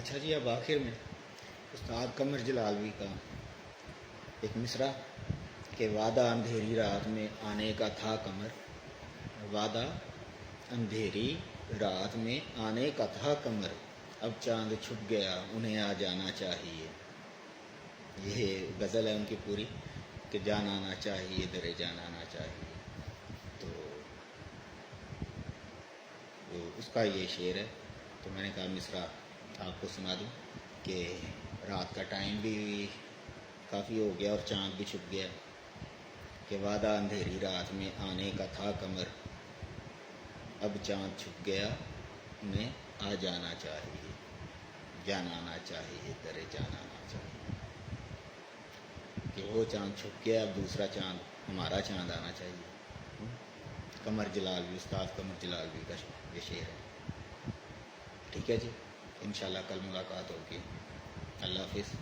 اچھا جی، اب آخر میں استاد قمر جلالوی کا ایک مصرع کہ وعدہ اندھیری رات میں آنے کا تھا قمر، وعدہ اندھیری رات میں آنے کا تھا قمر، اب چاند چھپ گیا انہیں آ جانا چاہیے۔ یہ غزل ہے ان کی پوری کہ جان آنا چاہیے، در جان آنا چاہیے۔ تو اس کا یہ شعر ہے، تو میں نے کہا مصرع آپ کو سنا دوں کہ رات کا ٹائم بھی کافی ہو گیا اور چاند بھی چھپ گیا کہ وعدہ اندھیری رات میں آنے کا تھا قمر، اب چاند چھپ گیا انہیں آ جانا چاہیے، جان آنا چاہیے، در جان آنا چاہیے۔ کہ وہ چاند چھپ گیا، اب دوسرا چاند ہمارا چاند آنا چاہیے۔ قمر جلالوی، استاد قمر جلالوی کا یہ شعر ہے۔ ٹھیک ہے جی، انشاءاللہ کل ملاقات ہوگی۔ اللہ حافظ۔